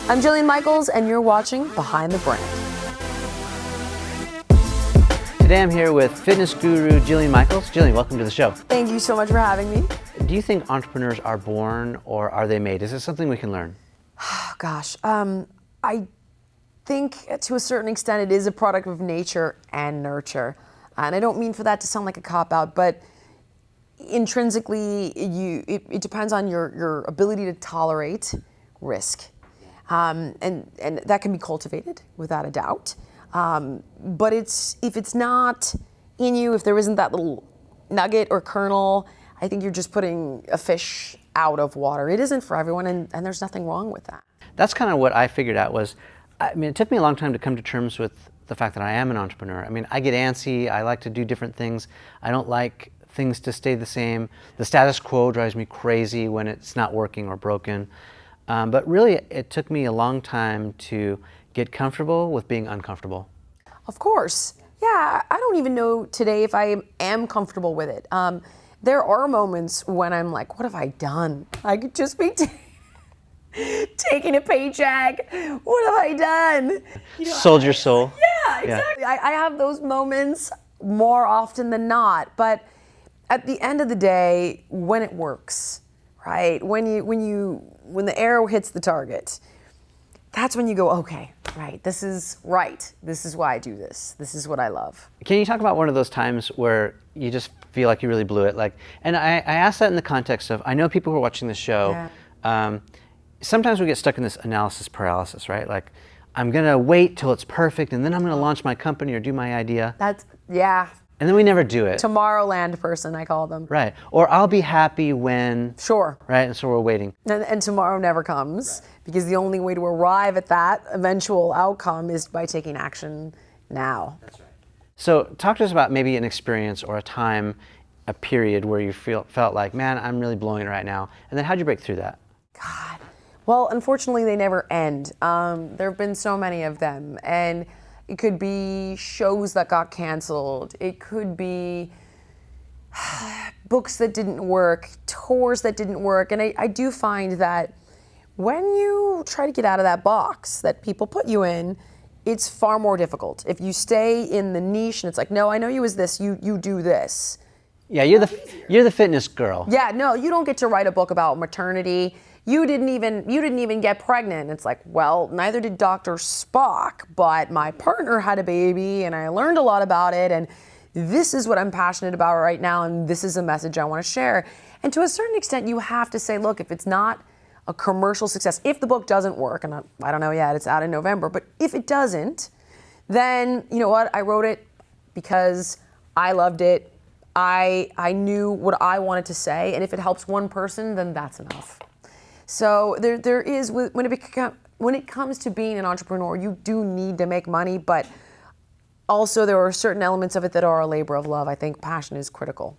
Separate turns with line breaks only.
I'm Jillian Michaels, and you're watching Behind the Brand.
Today I'm here with fitness guru Jillian Michaels. Jillian, welcome to the show.
Thank you so much for having me.
Do you think entrepreneurs are born or are they made? Is it something we can learn?
Oh, gosh, I think to a certain extent it is a product of nature and nurture. And I don't mean for that to sound like a cop-out, but intrinsically it depends on your ability to tolerate risk. And that can be cultivated without a doubt. But if it's not in you, if there isn't that little nugget or kernel, I think you're just putting a fish out of water. It isn't for everyone, and there's nothing wrong with that.
That's kind of what I figured out was, I mean, it took me a long time to come to terms with the fact that I am an entrepreneur. I mean, I get antsy, I like to do different things. I don't like things to stay the same. The status quo drives me crazy when it's not working or broken. But really, it took me a long time to get comfortable with being uncomfortable.
Of course. Yeah, I don't even know today if I am comfortable with it. There are moments when I'm like, what have I done? I could just be taking a paycheck. What have I done?
Sold your soul.
Yeah, exactly. Yeah. I have those moments more often than not. But at the end of the day, when it works, right? When the arrow hits the target, that's when you go, okay, right, this is right. This is why I do this. This is what I love.
Can you talk about one of those times where you just feel like you really blew it? And I ask that in the context of, I know people who are watching this show, sometimes we get stuck in this analysis paralysis, right? Like, I'm gonna wait till it's perfect and then I'm gonna launch my company or do my idea.
Yeah.
And then we never do it.
Tomorrowland person, I call them.
Right. Or I'll be happy when.
Sure.
Right. And so we're waiting.
And tomorrow never comes, because the only way to arrive at that eventual outcome is by taking action now.
That's right. So talk to us about maybe an experience or a time, a period where you felt like, man, I'm really blowing it right now. And then how'd you break through that?
God. Well, unfortunately, they never end. There have been so many of them. And it could be shows that got canceled. It could be books that didn't work, tours that didn't work. And I do find that when you try to get out of that box that people put you in, it's far more difficult. If you stay in the niche and it's like, no, I know you as this, you do this.
Yeah, you're the fitness girl.
Yeah, no, you don't get to write a book about maternity. You didn't even get pregnant. It's like, well, neither did Dr. Spock, but my partner had a baby and I learned a lot about it, and this is what I'm passionate about right now, and this is a message I want to share. And to a certain extent, you have to say, look, if it's not a commercial success, if the book doesn't work, and I don't know yet, it's out in November, but if it doesn't, then you know what? I wrote it because I loved it. I knew what I wanted to say, and if it helps one person, then that's enough. So there is, when it comes to being an entrepreneur, you do need to make money, but also there are certain elements of it that are a labor of love. I think passion is critical.